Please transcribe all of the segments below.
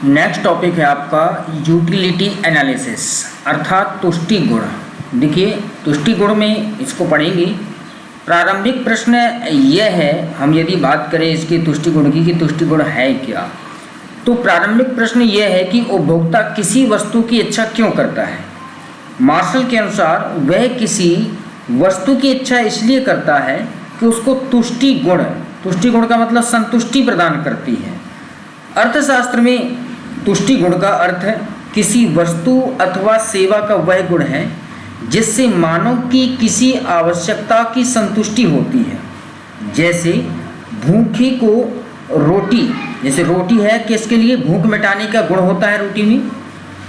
Next topic है आपका utility analysis अर्थात तुष्टि गुण। देखिए तुष्टि गुण में इसको पढ़ेंगे। प्रारंभिक प्रश्न यह है, हम यदि बात करें इसकी तुष्टि गुण की कि तुष्टि गुण है क्या, तो प्रारंभिक प्रश्न यह है कि उपभोक्ता किसी वस्तु की इच्छा क्यों करता है। मार्शल के अनुसार वह किसी वस्तु की इच्छा इसलिए करता है कि उसको तुष्टि गुण का मतलब संतुष्टि प्रदान करती है। अर्थशास्त्र में तुष्टि गुण का अर्थ किसी वस्तु अथवा सेवा का वह गुण है जिससे मानव की किसी आवश्यकता की संतुष्टि होती है। जैसे भूखे को रोटी, जैसे रोटी है किसके लिए, भूख मिटाने का गुण होता है रोटी में,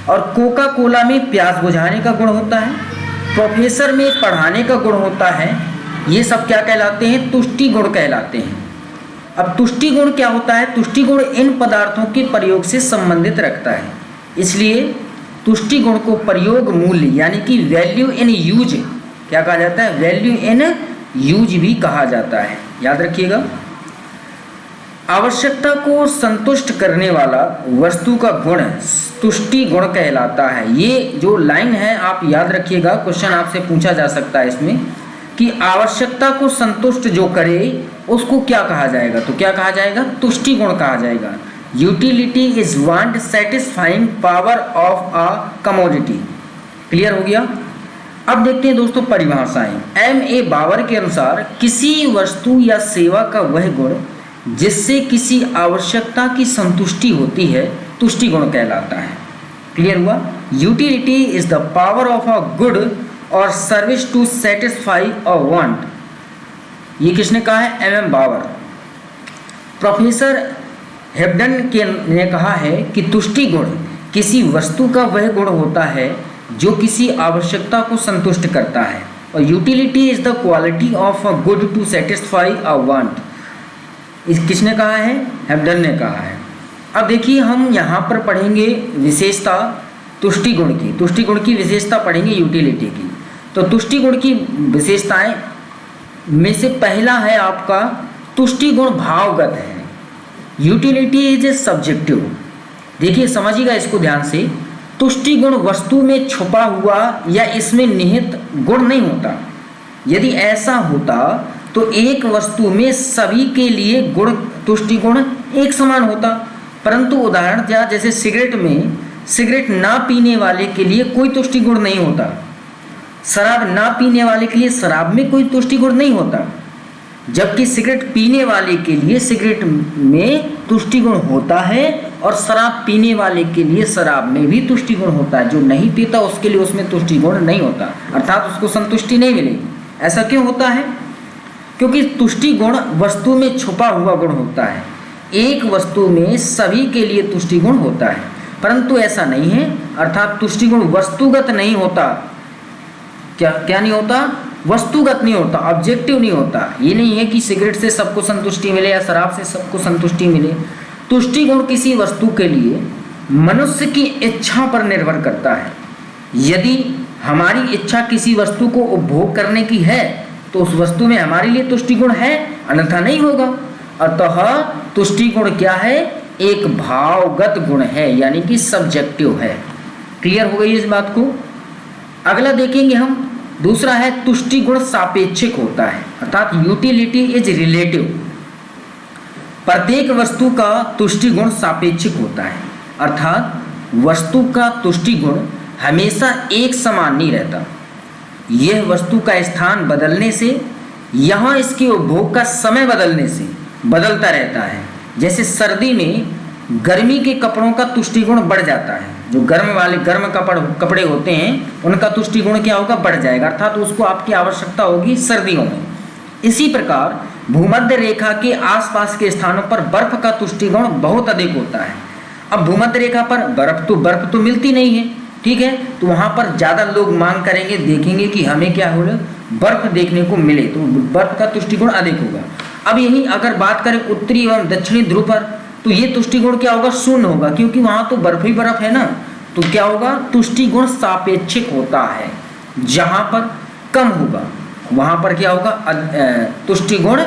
और कोका कोला में प्यास बुझाने का गुण होता है, प्रोफेसर में पढ़ाने का गुण होता है। ये सब क्या कहलाते हैं, तुष्टि गुण कहलाते हैं। अब तुष्टि गुण क्या होता है, तुष्टि गुण इन पदार्थों के प्रयोग से संबंधित रखता है, इसलिए तुष्टि गुण को प्रयोग मूल्य यानी कि वैल्यू इन यूज क्या कहा जाता है, वैल्यू इन यूज भी कहा जाता है, याद रखिएगा। आवश्यकता को संतुष्ट करने वाला वस्तु का गुण तुष्टि गुण कहलाता है। ये जो लाइन है आप याद रखिएगा, क्वेश्चन आपसे पूछा जा सकता है इसमें कि आवश्यकता को संतुष्ट जो करे उसको क्या कहा जाएगा, तो क्या कहा जाएगा, तुष्टि गुण कहा जाएगा। Utility is want satisfying power of a commodity. Clear हो गया। अब देखते हैं दोस्तों परिभाषाएं। M.A. बावर के अनुसार किसी वस्तु या सेवा का वह गुण जिससे किसी आवश्यकता की संतुष्टि होती है तुष्टि गुण कहलाता है। क्लियर हुआ। Utility is the power of a good और service to satisfy a want. ये किसने कहा है, M.M. बावर। प्रोफेसर हेब्डन ने कहा है कि तुष्टि गुण किसी वस्तु का वह गुण होता है जो किसी आवश्यकता को संतुष्ट करता है, और utility is the quality of a good to satisfy a want. इस किसने कहा है, हेब्डन ने कहा है। अब देखिए हम यहाँ पर पढ़ेंगे विशेषता तुष्टि गुण की, तुष्टि गुण की विशेषता पढ़ेंगे यूटिलिटी की। तो तुष्टि गुण की विशेषताएं में से पहला है आपका तुष्टि गुण भावगत है। Utility is a subjective. देखिए समझिएगा इसको ध्यान से, तुष्टि गुण वस्तु में छुपा हुआ या इसमें निहित गुण नहीं होता। यदि ऐसा होता तो एक वस्तु में सभी के लिए गुण तुष्टि गुण एक समान होता, परंतु उदाहरण जैसे सिगरेट में सिगरेट ना पीने वाले के लिए कोई तुष्टि गुण नहीं होता, शराब ना पीने वाले के लिए शराब में कोई तुष्टि गुण नहीं होता, जबकि सिगरेट पीने वाले के लिए सिगरेट में तुष्टि गुण होता है और शराब पीने वाले के लिए शराब में भी तुष्टि गुण होता है। जो नहीं पीता उसके लिए उसमें तुष्टि गुण नहीं होता, अर्थात उसको संतुष्टि नहीं मिलेगी। ऐसा क्यों होता है, क्योंकि तुष्टि गुण वस्तु में छुपा हुआ गुण होता है। एक वस्तु में सभी के लिए तुष्टि गुण होता है, परंतु ऐसा नहीं है, अर्थात तुष्टि गुण वस्तुगत नहीं होता। क्या नहीं होता, वस्तुगत नहीं होता, ऑब्जेक्टिव नहीं होता। ये नहीं है कि सिगरेट से सबको संतुष्टि मिले या शराब से सबको संतुष्टि मिले। तुष्टि गुण किसी वस्तु के लिए मनुष्य की इच्छा पर निर्भर करता है। यदि हमारी इच्छा किसी वस्तु को उपभोग करने की है तो उस वस्तु में हमारे लिए तुष्टि गुण है, अन्यथा नहीं होगा। अतः तुष्टि गुण क्या है, एक भावगत गुण है, यानी कि सब्जेक्टिव है। क्लियर हो गई इस बात को। अगला देखेंगे हम, दूसरा है तुष्टि गुण सापेक्षिक होता है, अर्थात यूटिलिटी इज रिलेटिव। प्रत्येक वस्तु का तुष्टि गुण सापेक्षिक होता है, अर्थात वस्तु का तुष्टि गुण हमेशा एक समान नहीं रहता। यह वस्तु का स्थान बदलने से, यहाँ इसके उपभोग का समय बदलने से बदलता रहता है। जैसे सर्दी में गर्मी के कपड़ों का तुष्टि गुण बढ़ जाता है, जो गर्म कपड़े होते हैं उनका तुष्टि गुण क्या होगा, बढ़ जाएगा, अर्थात उसको आपकी आवश्यकता होगी सर्दियों में। इसी प्रकार भूमध्य रेखा के आसपास के स्थानों पर बर्फ का तुष्टि गुण बहुत अधिक होता है। अब भूमध्य रेखा पर बर्फ तो मिलती नहीं है, ठीक है, तो वहाँ पर ज़्यादा लोग मांग करेंगे, देखेंगे कि हमें क्या हो रहा है, बर्फ देखने को मिले, तो बर्फ का तुष्टि गुण अधिक होगा। अब यही अगर बात करें उत्तरी एवं दक्षिणी ध्रुव पर, तो ये तुष्टि गुण क्या होगा, शून्य होगा, क्योंकि वहाँ तो बर्फ ही बर्फ है ना। तो क्या होगा, तुष्टि गुण सापेक्षिक होता है। जहाँ पर कम होगा वहाँ पर क्या होगा, तुष्टि गुण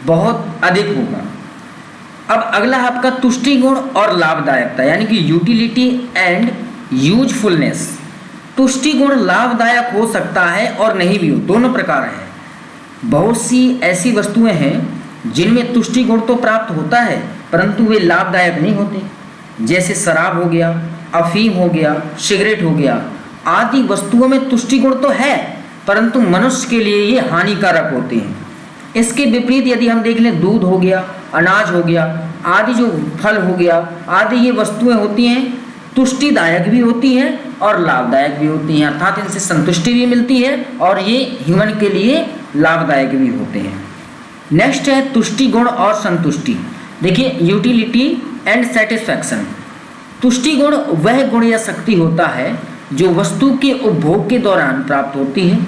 बहुत अधिक होगा। अब अगला आपका तुष्टि गुण और लाभदायकता यानी कि यूटिलिटी एंड यूजफुलनेस। तुष्टि गुण लाभदायक हो सकता है और नहीं भी हो, दोनों प्रकार है। बहुत सी ऐसी वस्तुएं हैं जिनमें तुष्टि गुण तो प्राप्त होता है परंतु वे लाभदायक नहीं होते, जैसे शराब हो गया, अफीम हो गया, सिगरेट हो गया आदि वस्तुओं में तुष्टि गुण तो है परंतु मनुष्य के लिए ये हानिकारक होते हैं। इसके विपरीत यदि हम देख लें, दूध हो गया, अनाज हो गया आदि जो फल हो गया आदि ये वस्तुएं होती हैं तुष्टिदायक भी होती हैं और लाभदायक भी होती हैं, अर्थात इनसे संतुष्टि भी मिलती है और ये ह्यूमन के लिए लाभदायक भी होते हैं। नेक्स्ट है तुष्टि गुण और संतुष्टि। देखिए, यूटिलिटी एंड सेटिस्फैक्शन। तुष्टि गुण वह गुण या शक्ति होता है जो वस्तु के उपभोग के दौरान प्राप्त होती है,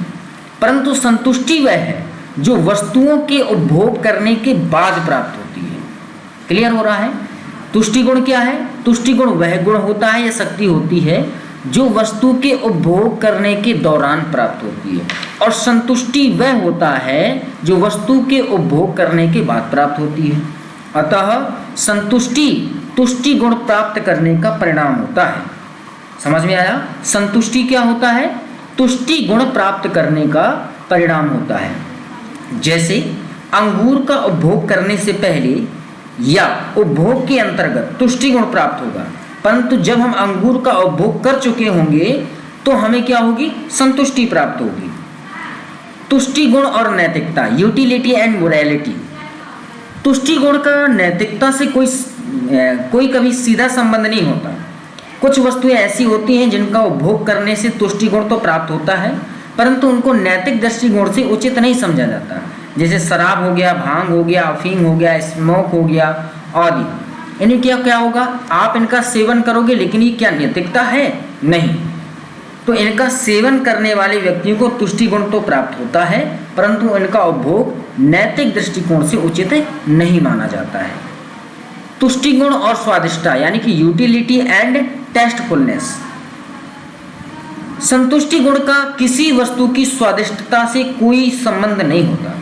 परंतु संतुष्टि वह है जो वस्तुओं के उपभोग करने के बाद प्राप्त होती है। क्लियर हो रहा है? तुष्टि गुण क्या है? तुष्टि गुण वह गुण होता है या शक्ति होती है जो वस्तु के उपभोग करने के दौरान प्राप्त होती है, और संतुष्टि वह होता है जो वस्तु के उपभोग करने के बाद प्राप्त होती है। अतः संतुष्टि तुष्टि गुण प्राप्त करने का परिणाम होता है। समझ में आया? संतुष्टि क्या होता है? तुष्टि गुण प्राप्त करने का परिणाम होता है। जैसे अंगूर का उपभोग करने से पहले या उपभोग के अंतर्गत तुष्टि गुण प्राप्त होगा, परंतु जब हम अंगूर का उपभोग कर चुके होंगे तो हमें क्या होगी? संतुष्टि प्राप्त होगी। तुष्टि गुण और नैतिकता, यूटिलिटी एंड मोरालिटी। तुष्टि गुण का नैतिकता से कोई कभी सीधा संबंध नहीं होता। कुछ वस्तुएं ऐसी होती हैं जिनका उपभोग करने से तुष्टि गुण तो प्राप्त होता है परंतु उनको नैतिक दृष्टिकोण से उचित नहीं समझा जाता, जैसे शराब हो गया, भांग हो गया, अफीम हो गया, स्मोक हो गया आदि। इन्हें क्या होगा? आप इनका सेवन करोगे लेकिन ये क्या नैतिकता है? नहीं। तो इनका सेवन करने वाले व्यक्तियों को तुष्टि गुण तो प्राप्त होता है परंतु इनका उपभोग नैतिक दृष्टिकोण से उचित नहीं माना जाता है। तुष्टि गुण और स्वादिष्टता यानी कि यूटिलिटी एंड टेस्टफुलनेस। संतुष्टि गुण का किसी वस्तु की स्वादिष्टता से कोई संबंध नहीं होता।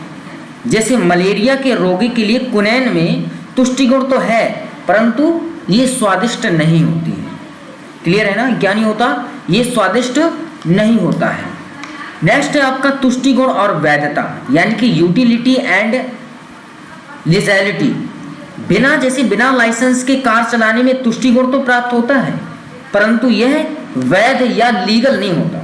जैसे मलेरिया के रोगी के लिए कुनैन में तुष्टि गुण तो है परंतु ये स्वादिष्ट नहीं होती है। क्लियर है ना? क्या नहीं होता? ये स्वादिष्ट नहीं होता है। नेक्स्ट है आपका तुष्टि गुण और वैधता यानी कि यूटिलिटी एंड लीगैलिटी। बिना लाइसेंस के कार चलाने में तुष्टि गुण तो प्राप्त होता है परंतु यह वैध या लीगल नहीं होता।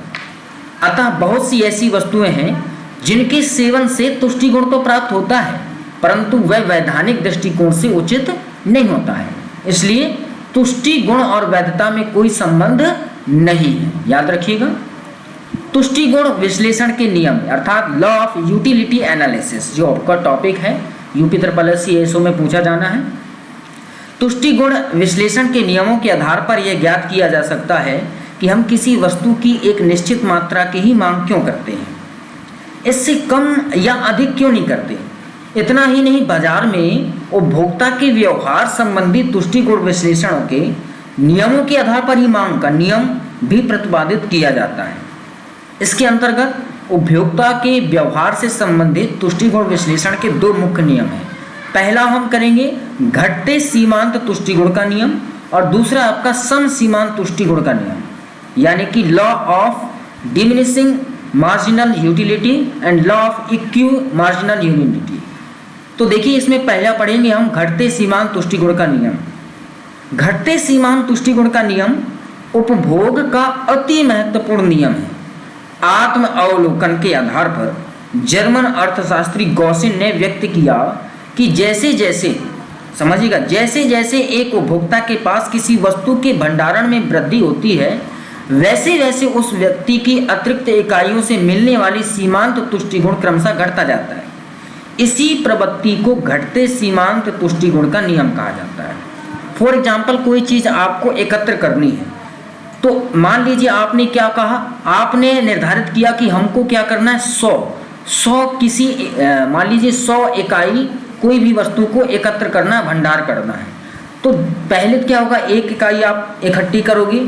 अतः बहुत सी ऐसी वस्तुएं हैं जिनके सेवन से तुष्टि गुण तो प्राप्त होता है परंतु वह वैधानिक दृष्टिकोण से उचित नहीं होता है। इसलिए तुष्टि गुण और वैधता में कोई संबंध नहीं है, याद रखिएगा। तुष्टि गुण विश्लेषण के नियम अर्थात लॉ ऑफ यूटिलिटी एनालिसिस जो आपका टॉपिक है, यूपी SSC ASO में पूछा जाना है। तुष्टि गुण विश्लेषण के नियमों के आधार पर यह ज्ञात किया जा सकता है कि हम किसी वस्तु की एक निश्चित मात्रा की ही मांग क्यों करते हैं, इससे कम या अधिक क्यों नहीं करते। इतना ही नहीं, बाजार में उपभोक्ता के व्यवहार संबंधी तुष्टि गुण विश्लेषणों के नियमों के आधार पर ही मांग का नियम भी प्रतिपादित किया जाता है। इसके अंतर्गत उपभोक्ता के व्यवहार से संबंधित तुष्टि गुण विश्लेषण के दो मुख्य नियम हैं। पहला हम करेंगे घटते सीमांत तुष्टि गुण का नियम और दूसरा आपका सम सीमांत तुष्टि गुण का नियम यानी कि law of diminishing marginal utility and law of equi marginal utility. तो देखिए, इसमें पहला पढ़ेंगे हम घटते सीमांत तुष्टि गुण का नियम। घटते सीमांत तुष्टि गुण का नियम उपभोग का अति महत्वपूर्ण नियम है। आत्म अवलोकन के आधार पर जर्मन अर्थशास्त्री गॉसिन ने व्यक्त किया कि जैसे जैसे एक उपभोक्ता के पास किसी वस्तु के भंडारण में वृद्धि होती है वैसे वैसे उस व्यक्ति की अतिरिक्त इकाइयों से मिलने वाली सीमांत तुष्टि गुण क्रमशः घटता जाता है। इसी प्रवृत्ति को घटते सीमांत तुष्टि गुण का नियम कहा जाता है। फॉर एग्जाम्पल, कोई चीज़ आपको एकत्र करनी है तो मान लीजिए आपने क्या कहा, आपने निर्धारित किया कि हमको क्या करना है, 100 किसी मान लीजिए 100 इकाई कोई भी वस्तु को एकत्र करना है, भंडार करना है। तो पहले क्या होगा, एक इकाई आप इकट्ठी करोगे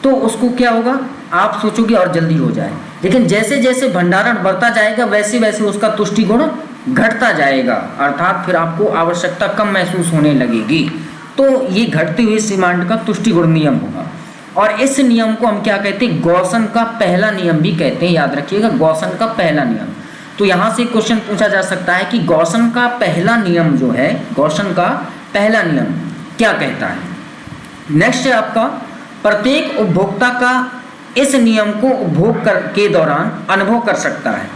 तो उसको क्या होगा, आप सोचोगे और जल्दी हो जाए, लेकिन जैसे जैसे भंडारण बढ़ता जाएगा वैसे वैसे उसका तुष्टि गुण घटता जाएगा, अर्थात फिर आपको आवश्यकता कम महसूस होने लगेगी। तो ये घटते हुए सीमांत का तुष्टि गुण नियम होगा। और इस नियम को हम क्या कहते हैं, गॉसन का पहला नियम भी कहते हैं। याद रखिएगा, गॉसन का पहला नियम। तो यहाँ से क्वेश्चन पूछा जा सकता है कि गॉसन का पहला नियम जो है, गॉसन का पहला नियम क्या कहता है। नेक्स्ट है आपका, प्रत्येक उपभोक्ता का इस नियम को उपभोग के दौरान अनुभव कर सकता है।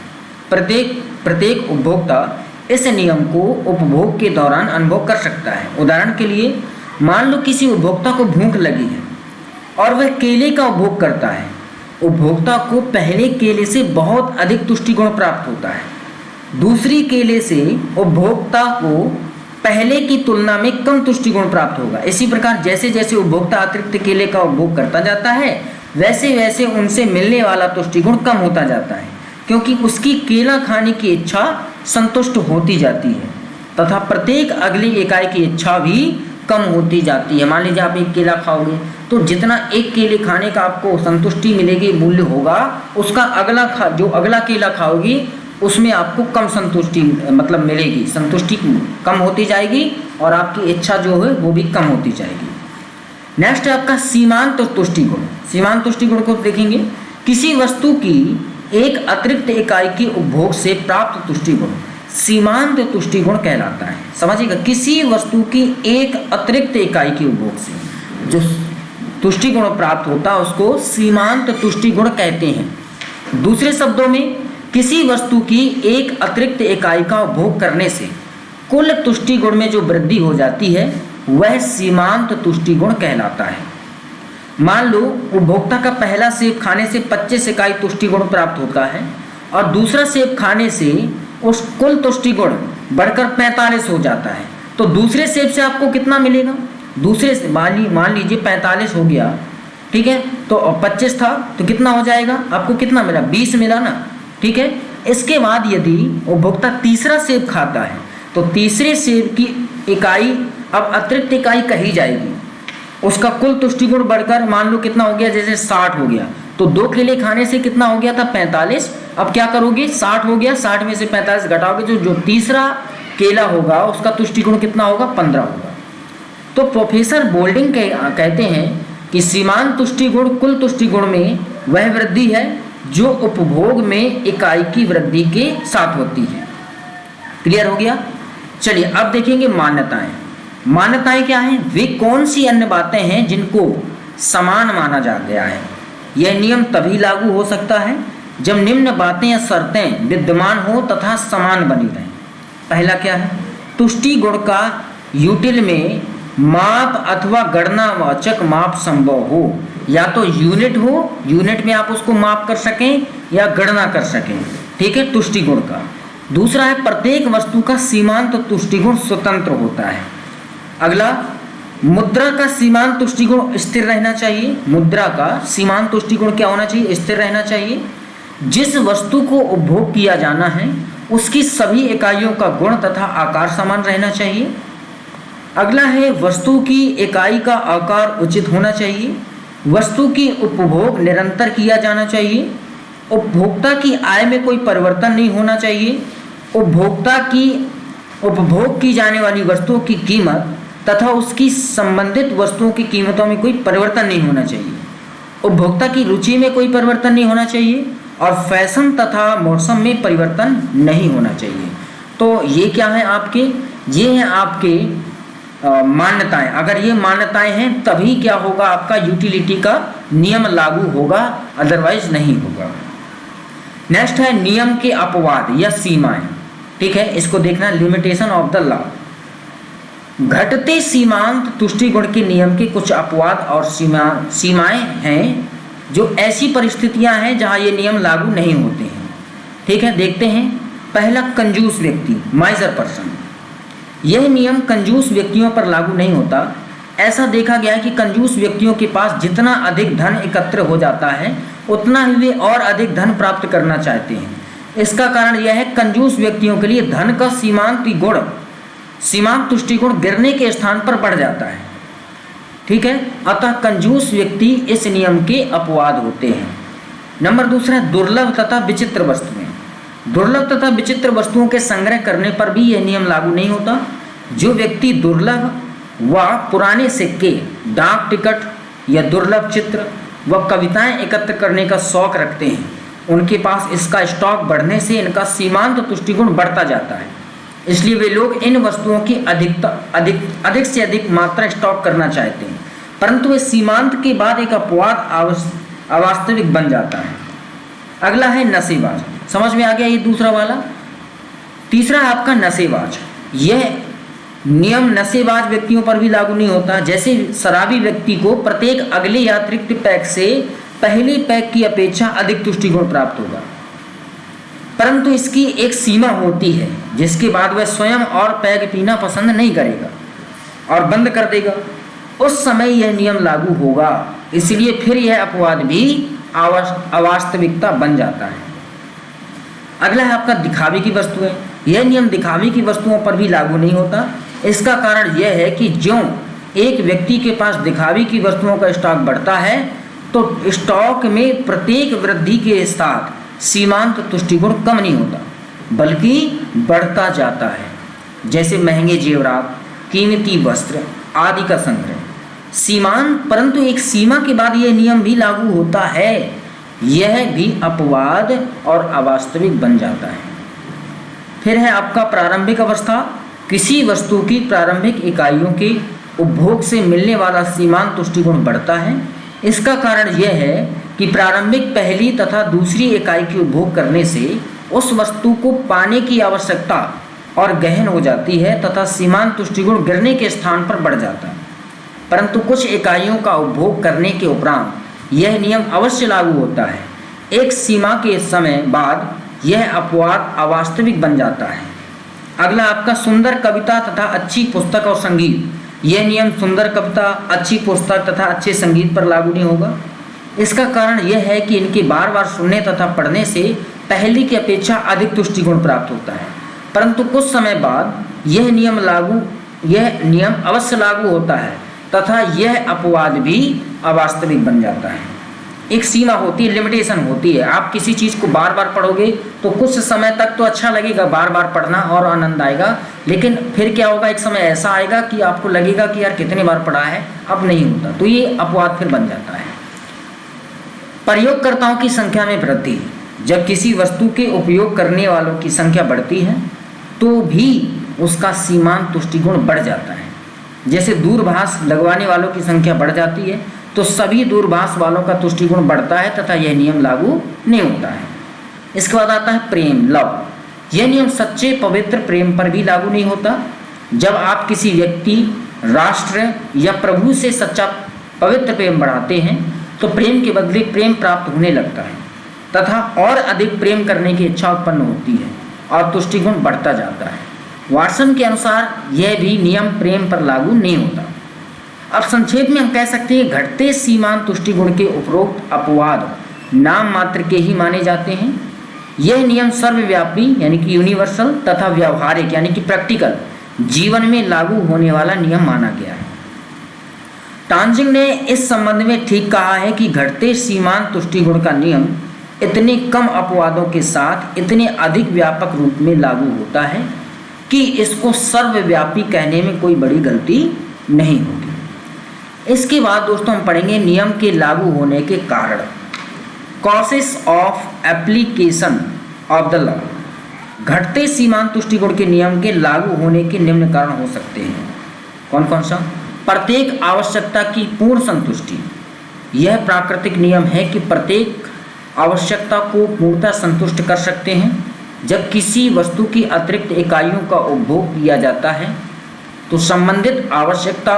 प्रत्येक उपभोक्ता इस नियम को उपभोग के दौरान अनुभव कर सकता है। उदाहरण के लिए, मान लो किसी उपभोक्ता को भूख लगी है और वह केले का उपभोग करता है। उपभोक्ता को पहले केले से बहुत अधिक तुष्टि गुण प्राप्त होता है, दूसरी केले से उपभोक्ता को पहले की तुलना में कम तुष्टि गुण प्राप्त होगा। इसी प्रकार जैसे जैसे उपभोक्ता अतिरिक्त केले का उपभोग करता जाता है, वैसे वैसे उनसे मिलने वाला तुष्टि गुण कम होता जाता है, क्योंकि उसकी केला खाने की इच्छा संतुष्ट होती जाती है तथा प्रत्येक अगली इकाई की इच्छा भी कम होती जाती है। मान लीजिए आप एक केला खाओगे तो जितना एक केले खाने का आपको संतुष्टि मिलेगी, मूल्य होगा, उसका जो अगला केला खाओगी उसमें आपको कम संतुष्टि मतलब मिलेगी, संतुष्टि कम होती जाएगी और आपकी इच्छा जो है वो भी कम होती जाएगी। नेक्स्ट है आपका सीमांत तुष्टि गुण। सीमांत तुष्टि गुण को देखेंगे, किसी वस्तु की एक अतिरिक्त इकाई के उपभोग से प्राप्त तुष्टि गुण सीमांत तुष्टि गुण कहलाता है। समझिएगा, किसी वस्तु की एक अतिरिक्त इकाई के उपभोग से जो तुष्टि गुण प्राप्त होता है उसको सीमांत तुष्टि गुण कहते हैं। दूसरे शब्दों में, किसी वस्तु की एक अतिरिक्त इकाई का उपभोग करने से कुल तुष्टि गुण में जो वृद्धि हो जाती है वह सीमांत तुष्टि गुण कहलाता है। मान लो उपभोक्ता का पहला सेब खाने से 25 इकाई तुष्टि गुण प्राप्त होता है और दूसरा सेब खाने से उस कुल तुष्टि गुण बढ़कर 45 हो जाता है, तो दूसरे सेब से आपको कितना मिलेगा? दूसरे से मान लीजिए 45 हो गया, ठीक है, तो 25 था तो कितना हो जाएगा? आपको कितना मिला? 20 मिला ना, ठीक है। इसके बाद यदि उपभोक्ता तीसरा सेब खाता है तो तीसरे सेब की इकाई अब अतिरिक्त इकाई कही जाएगी, उसका कुल तुष्टि गुण बढ़कर मान लो कितना हो गया, जैसे 60 हो गया, तो 2 केले खाने से कितना हो गया था? 45। अब क्या करोगे? 60 हो गया, 60 में से 45 घटाओगे जो तीसरा केला होगा उसका तुष्टि गुण कितना होगा? 15 होगा। तो प्रोफेसर बोल्डिंग कहते हैं कि सीमांत तुष्टि गुण कुल तुष्टि गुण में वह वृद्धि है जो उपभोग में इकाई की वृद्धि के साथ होती है। क्लियर हो गया? चलिए अब देखेंगे मान्यताएं। मान्यताएं क्या हैं? वे कौन सी अन्य बातें हैं जिनको समान माना जा गया है। यह नियम तभी लागू हो सकता है जब निम्न बातें या शर्तें विद्यमान हो तथा समान बनी रहें। पहला क्या है? तुष्टि गुण का यूटिल में माप अथवा गणनावाचक माप संभव हो, या तो यूनिट हो, यूनिट में आप उसको माप कर सकें या गणना कर सकें, ठीक है, तुष्टि गुण का। दूसरा है प्रत्येक वस्तु का सीमांत तुष्टि गुण स्वतंत्र होता है। अगला, मुद्रा का सीमांत तुष्टि गुण स्थिर रहना चाहिए। मुद्रा का सीमांत तुष्टि गुण क्या होना चाहिए? स्थिर रहना चाहिए। जिस वस्तु को उपभोग किया जाना है उसकी सभी इकाइयों का गुण तथा आकार समान रहना चाहिए। अगला है वस्तु की इकाई का आकार उचित होना चाहिए। वस्तु की उपभोग निरंतर किया जाना चाहिए। उपभोक्ता की आय में कोई परिवर्तन नहीं होना चाहिए। उपभोग की जाने वाली वस्तुओं की कीमत तथा उसकी संबंधित वस्तुओं की कीमतों में कोई परिवर्तन नहीं होना चाहिए। उपभोक्ता की रुचि में कोई परिवर्तन नहीं होना चाहिए और फैशन तथा मौसम में परिवर्तन नहीं होना चाहिए। तो ये क्या है आपके? ये हैं आपके मान्यताएं। अगर ये मान्यताएं हैं तभी क्या होगा? आपका यूटिलिटी का नियम लागू होगा, अदरवाइज नहीं होगा। नेक्स्ट है नियम के अपवाद या सीमाएं, ठीक है, इसको देखना, लिमिटेशन ऑफ द लॉ। घटते सीमांत तुष्टि गुण के नियम के कुछ अपवाद और सीमाएं हैं जो ऐसी परिस्थितियां हैं जहां ये नियम लागू नहीं होते हैं, ठीक है। देखते हैं, पहला कंजूस व्यक्ति, माइजर पर्सन। यह नियम कंजूस व्यक्तियों पर लागू नहीं होता। ऐसा देखा गया है कि कंजूस व्यक्तियों के पास जितना अधिक धन एकत्र हो जाता है उतना ही वे और अधिक धन प्राप्त करना चाहते हैं। इसका कारण यह है कंजूस व्यक्तियों के लिए धन का सीमांत तुष्टि गुण गिरने के स्थान पर बढ़ जाता है, ठीक है। अतः कंजूस व्यक्ति इस नियम के अपवाद होते हैं। नंबर दूसरा, दुर्लभ तथा विचित्र वस्तुएं। दुर्लभ तथा विचित्र वस्तुओं के संग्रह करने पर भी यह नियम लागू नहीं होता। जो व्यक्ति दुर्लभ व पुराने सिक्के, डाक टिकट या दुर्लभ चित्र व कविताएं एकत्र करने का शौक रखते हैं, उनके पास इसका स्टॉक बढ़ने से इनका सीमांत तुष्टिगुण बढ़ता जाता है। इसलिए वे लोग इन वस्तुओं की अधिक से अधिक मात्रा स्टॉक करना चाहते हैं, परंतु इस सीमांत के बाद एक अपवाद अवास्तविक बन जाता है। अगला है नशेबाज। समझ में आ गया ये दूसरा वाला। तीसरा है आपका नशेबाज। यह नियम नशेबाज व्यक्तियों पर भी लागू नहीं होता। जैसे शराबी व्यक्ति को प्रत्येक अगले या अतिरिक्त पैक से पहले पैक की अपेक्षा अधिक तुष्टिगुण प्राप्त होगा, परंतु इसकी एक सीमा होती है जिसके बाद वह स्वयं और पैक पीना पसंद नहीं करेगा और बंद कर देगा। उस समय यह नियम लागू होगा। इसलिए फिर यह अपवाद भी अवास्तविकता बन जाता है। अगला है आपका दिखावे की वस्तुएं। यह नियम दिखावे की वस्तुओं पर भी लागू नहीं होता। इसका कारण यह है कि ज्यों एक व्यक्ति के पास दिखावे की वस्तुओं का स्टॉक बढ़ता है तो स्टॉक में प्रत्येक वृद्धि के साथ सीमांत तुष्टिगुण कम नहीं होता बल्कि बढ़ता जाता है। जैसे महंगे जेवरात, कीमती वस्त्र आदि का संग्रह। सीमांत, परंतु एक सीमा के बाद यह नियम भी लागू होता है। यह भी अपवाद और अवास्तविक बन जाता है। फिर है आपका प्रारंभिक अवस्था। किसी वस्तु की प्रारंभिक इकाइयों के उपभोग से मिलने वाला सीमांत तुष्टिगुण बढ़ता है। इसका कारण यह है कि प्रारंभिक पहली तथा दूसरी इकाई की उपभोग करने से उस वस्तु को पाने की आवश्यकता और गहन हो जाती है तथा सीमांत तुष्टिगुण गिरने के स्थान पर बढ़ जाता है। परंतु कुछ इकाइयों का उपभोग करने के उपरांत यह नियम अवश्य लागू होता है। एक सीमा के समय बाद यह अपवाद अवास्तविक बन जाता है। अगला आपका सुंदर कविता तथा अच्छी पुस्तक और संगीत। यह नियम सुंदर कविता, अच्छी पुस्तक तथा अच्छे संगीत पर लागू नहीं होगा। इसका कारण यह है कि इनके बार बार सुनने तथा पढ़ने से पहली की अपेक्षा अधिक तुष्टिगुण प्राप्त होता है, परंतु कुछ समय बाद यह नियम अवश्य लागू होता है तथा यह अपवाद भी अवास्तविक बन जाता है। एक सीमा होती है, लिमिटेशन होती है। आप किसी चीज़ को बार बार पढ़ोगे तो कुछ समय तक तो अच्छा लगेगा बार बार पढ़ना और आनंद आएगा, लेकिन फिर क्या होगा, एक समय ऐसा आएगा कि आपको लगेगा कि यार कितने बार पढ़ा है, अब नहीं होता, तो ये अपवाद फिर बन जाता है। प्रयोगकर्ताओं की संख्या में वृद्धि। जब किसी वस्तु के उपयोग करने वालों की संख्या बढ़ती है तो भी उसका सीमांत तुष्टिगुण बढ़ जाता है। जैसे दूरभाष लगवाने वालों की संख्या बढ़ जाती है तो सभी दूरभाष वालों का तुष्टिगुण बढ़ता है तथा यह नियम लागू नहीं होता है। इसके बाद आता है प्रेम, लव। यह नियम सच्चे पवित्र प्रेम पर भी लागू नहीं होता। जब आप किसी व्यक्ति, राष्ट्र या प्रभु से सच्चा पवित्र प्रेम बढ़ाते हैं तो प्रेम के बदले प्रेम प्राप्त होने लगता है तथा और अधिक प्रेम करने की इच्छा उत्पन्न होती है और तुष्टिगुण बढ़ता जाता है। वाटसन के अनुसार यह भी नियम प्रेम पर लागू नहीं होता। अब संक्षेप में हम कह सकते हैं घटते सीमांत तुष्टिगुण के उपरोक्त अपवाद नाम मात्र के ही माने जाते हैं। यह नियम सर्वव्यापी यानी कि यूनिवर्सल तथा व्यावहारिक यानी कि प्रैक्टिकल जीवन में लागू होने वाला नियम माना गया है। टांजिंग ने इस संबंध में ठीक कहा है कि घटते सीमांत तुष्टिगुण का नियम इतने कम अपवादों के साथ इतने अधिक व्यापक रूप में लागू होता है कि इसको सर्वव्यापी कहने में कोई बड़ी गलती नहीं होगी। इसके बाद दोस्तों हम पढ़ेंगे नियम के लागू होने के कारण, causes of application of the law. घटते सीमांत तुष्टिगुण के नियम के लागू होने के निम्न कारण हो सकते हैं। कौन कौन सा? प्रत्येक आवश्यकता की पूर्ण संतुष्टि। यह प्राकृतिक नियम है कि प्रत्येक आवश्यकता को पूर्णतः संतुष्ट कर सकते हैं। जब किसी वस्तु की अतिरिक्त इकाइयों का उपभोग किया जाता है तो संबंधित आवश्यकता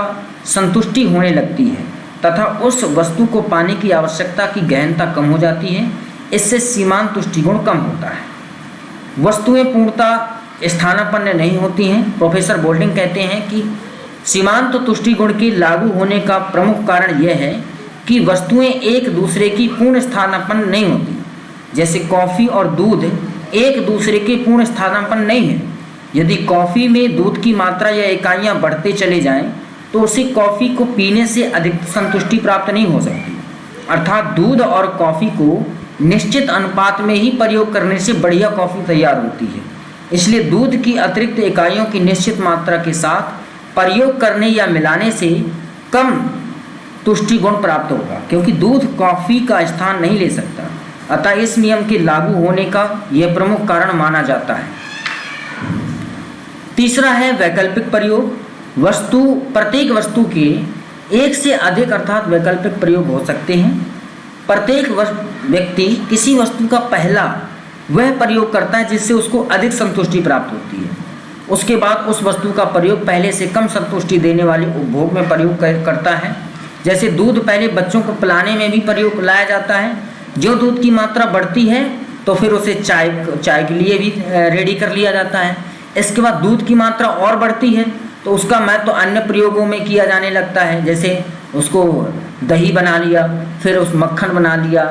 संतुष्टि होने लगती है तथा उस वस्तु को पाने की आवश्यकता की गहनता कम हो जाती है। इससे सीमांत तुष्टिगुण कम होता है। वस्तुएं पूर्णतः स्थानापन्न नहीं होती हैं। प्रोफेसर बोल्डिंग कहते हैं कि सीमांत तुष्टिगुण के लागू होने का प्रमुख कारण यह है कि वस्तुएं एक दूसरे की पूर्ण स्थानापन्न नहीं होती। जैसे कॉफ़ी और दूध एक दूसरे के पूर्ण स्थानापन्न नहीं है। यदि कॉफ़ी में दूध की मात्रा या इकाइयाँ बढ़ते चले जाएं तो उसे कॉफ़ी को पीने से अधिक संतुष्टि प्राप्त नहीं हो सकती। अर्थात दूध और कॉफ़ी को निश्चित अनुपात में ही प्रयोग करने से बढ़िया कॉफ़ी तैयार होती है। इसलिए दूध की अतिरिक्त इकाइयों की निश्चित मात्रा के साथ प्रयोग करने या मिलाने से कम तुष्टि गुण प्राप्त होगा, क्योंकि दूध कॉफ़ी का स्थान नहीं ले सकता। अतः इस नियम के लागू होने का यह प्रमुख कारण माना जाता है। तीसरा है वैकल्पिक प्रयोग। प्रत्येक वस्तु के एक से अधिक अर्थात वैकल्पिक प्रयोग हो सकते हैं। प्रत्येक व्यक्ति किसी वस्तु का पहला वह प्रयोग करता है जिससे उसको अधिक संतुष्टि प्राप्त होती है। उसके बाद उस वस्तु का प्रयोग पहले से कम संतुष्टि देने वाले उपभोग में प्रयोग करता है। जैसे दूध पहले बच्चों को पिलाने में भी प्रयोग लाया जाता है। जो दूध की मात्रा बढ़ती है तो फिर उसे चाय के लिए भी रेडी कर लिया जाता है। इसके बाद दूध की मात्रा और बढ़ती है तो उसका महत्व अन्य प्रयोगों में किया जाने लगता है। जैसे उसको दही बना लिया, फिर उस मक्खन बना लिया,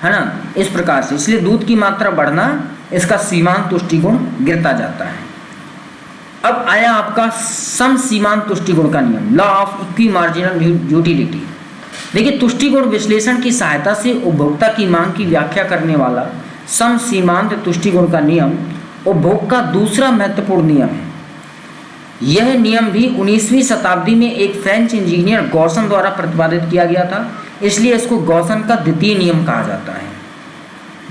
है ना, इस प्रकार से। इसलिए दूध की मात्रा बढ़ना, इसका सीमांत तुष्टि गुण गिरता जाता है। अब आया आपका सम सीमांत तुष्टि गुण का नियम, law of equi marginal utility. देखिए, तुष्टि गुण विश्लेषण की सहायता से उपभोक्ता की मांग की व्याख्या करने वाला सम सीमांत तुष्टि गुण का नियम उपभोग का दूसरा महत्वपूर्ण नियम है। यह नियम भी 19वीं शताब्दी में एक फ्रेंच इंजीनियर गॉसन द्वारा प्रतिपादित किया गया था, इसलिए इसको गॉसन का द्वितीय नियम कहा जाता है।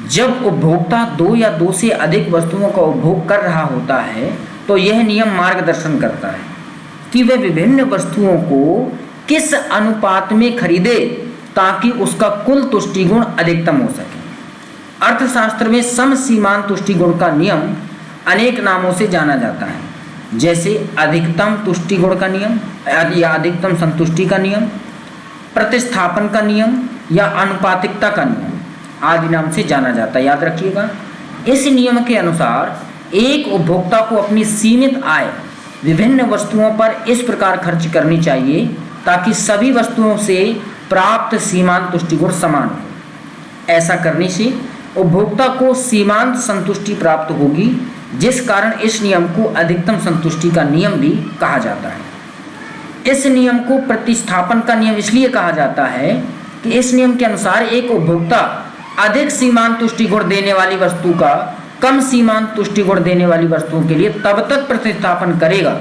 जब उपभोक्ता दो या दो से अधिक वस्तुओं का उपभोग कर रहा होता है तो यह नियम मार्गदर्शन करता है कि वह विभिन्न वस्तुओं को किस अनुपात में खरीदे ताकि उसका कुल तुष्टि गुण अधिकतम हो सके। अर्थशास्त्र में सम सीमांत तुष्टि गुण का नियम अनेक नामों से जाना जाता है, जैसे अधिकतम तुष्टि गुण का नियम या अधिकतम संतुष्टि का नियम, प्रतिस्थापन का नियम या अनुपातिकता का नियम आदि नाम से जाना जाता है। याद रखिएगा, इस नियम के अनुसार एक उपभोक्ता को अपनी सीमित आय विभिन्न वस्तुओं पर इस प्रकार खर्च करनी चाहिए ताकि सभी वस्तुओं से प्राप्त सीमांत तुष्टि गुण समान हो। ऐसा करने से उपभोक्ता को सीमांत संतुष्टि प्राप्त होगी, जिस कारण इस नियम को अधिकतम संतुष्टि का नियम भी कहा जाता है। इस नियम को प्रतिस्थापन का नियम इसलिए कहा जाता है कि इस नियम के अनुसार एक उपभोक्ता अधिक सीमांत तुष्टि गुण देने वाली वस्तु का कम सीमांत तुष्टि गुण देने वाली वस्तुओं के लिए तब तक प्रतिस्थापन करेगा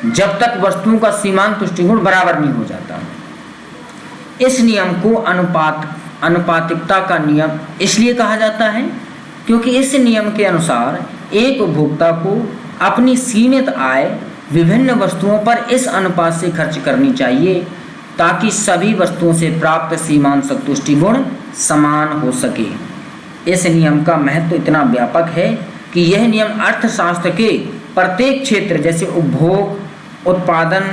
जब तक वस्तुओं का सीमांत तुष्टि गुण बराबर नहीं हो जाता। इस नियम को अनुपातिकता का नियम इसलिए कहा जाता है क्योंकि इस नियम के अनुसार एक उपभोक्ता को अपनी सीमित आय विभिन्न वस्तुओं पर इस अनुपात से खर्च करनी चाहिए ताकि सभी वस्तुओं से प्राप्त सीमांत संतुष्टि गुण समान हो सके। इस नियम का महत्व इतना व्यापक है कि यह नियम अर्थशास्त्र के प्रत्येक क्षेत्र जैसे उपभोग, उत्पादन,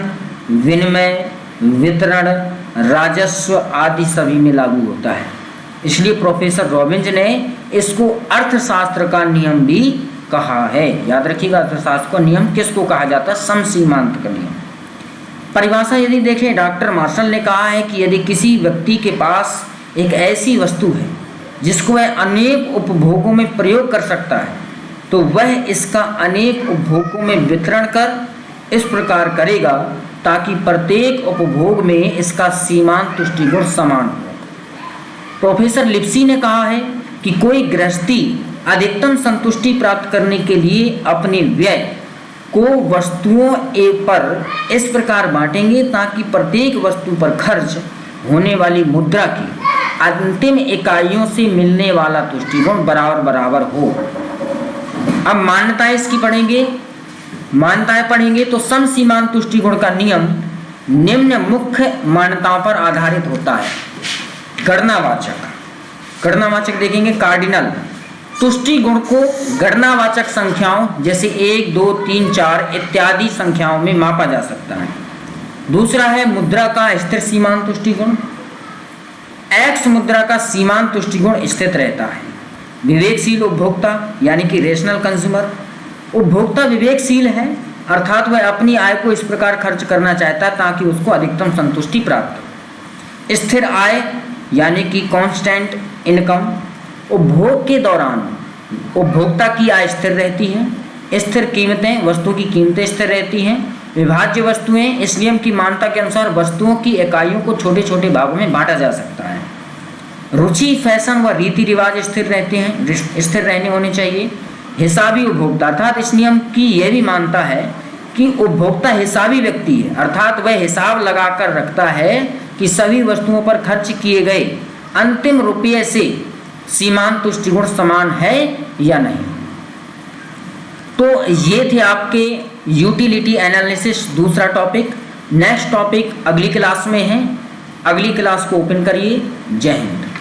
विनिमय, वितरण, राजस्व आदि सभी में लागू होता है। इसलिए प्रोफेसर रॉबिन्स ने इसको अर्थशास्त्र का नियम भी कहा है। याद रखिएगा, अर्थशास्त्र का नियम किसको कहा जाता है? समसीमांत का नियम। परिभाषा यदि देखें, डॉक्टर मार्शल ने कहा है कि यदि किसी व्यक्ति के पास एक ऐसी वस्तु है जिसको वह अनेक उपभोगों में प्रयोग कर सकता है तो वह इसका अनेक उपभोगों में वितरण कर इस प्रकार करेगा ताकि प्रत्येक उपभोग में इसका सीमांत तुष्टि गुण समान हो। प्रोफेसर लिप्सी ने कहा है कि कोई गृहस्थी अधिकतम संतुष्टि प्राप्त करने के लिए अपने व्यय को वस्तुओं पर इस प्रकार बांटेंगे ताकि प्रत्येक वस्तु पर खर्च होने वाली मुद्रा की अंतिम इकाइयों से मिलने वाला तुष्टि गुण बराबर बराबर हो। अब मान्यताएं इसकी पढ़ेंगे तो सम सीमांत तुष्टि गुण का नियम निम्न मुख्य मान्यताओं पर आधारित होता है। गणनावाचक देखेंगे। कार्डिनल तुष्टि गुण को गणनावाचक संख्याओं जैसे 1, 2, 3, 4 इत्यादि संख्याओं में मापा जा सकता है। दूसरा है मुद्रा का स्थिर सीमांत तुष्टि गुण। एक्स मुद्रा का सीमांत तुष्टि गुण स्थित रहता है। विवेकशील उपभोक्ता यानी कि रेशनल कंज्यूमर। उपभोक्ता विवेकशील है अर्थात वह अपनी आय को इस प्रकार खर्च करना चाहता है ताकि उसको अधिकतम संतुष्टि प्राप्त हो। स्थिर आय यानी कि कांस्टेंट इनकम। उपभोग के दौरान उपभोक्ता की आय स्थिर रहती है। स्थिर कीमतें, वस्तु की कीमतें स्थिर रहती हैं। विभाज्य वस्तुएं, इस नियम की मान्यता के अनुसार वस्तुओं की इकाइयों को छोटे छोटे भागों में बांटा जा सकता है। रुचि, फैशन व रीति रिवाज स्थिर रहते हैं, स्थिर रहने होने चाहिए। हिसाबी उपभोक्ता, अर्थात इस नियम की यह भी मानता है कि उपभोक्ता हिसाबी व्यक्ति है, अर्थात वह हिसाब लगाकर रखता है कि सभी वस्तुओं पर खर्च किए गए अंतिम रुपये से सीमांत तुष्टिगुण समान है या नहीं। तो ये थे आपके यूटिलिटी एनालिसिस दूसरा टॉपिक। नेक्स्ट टॉपिक अगली क्लास में है, अगली क्लास को ओपन करिए। जय हिंद।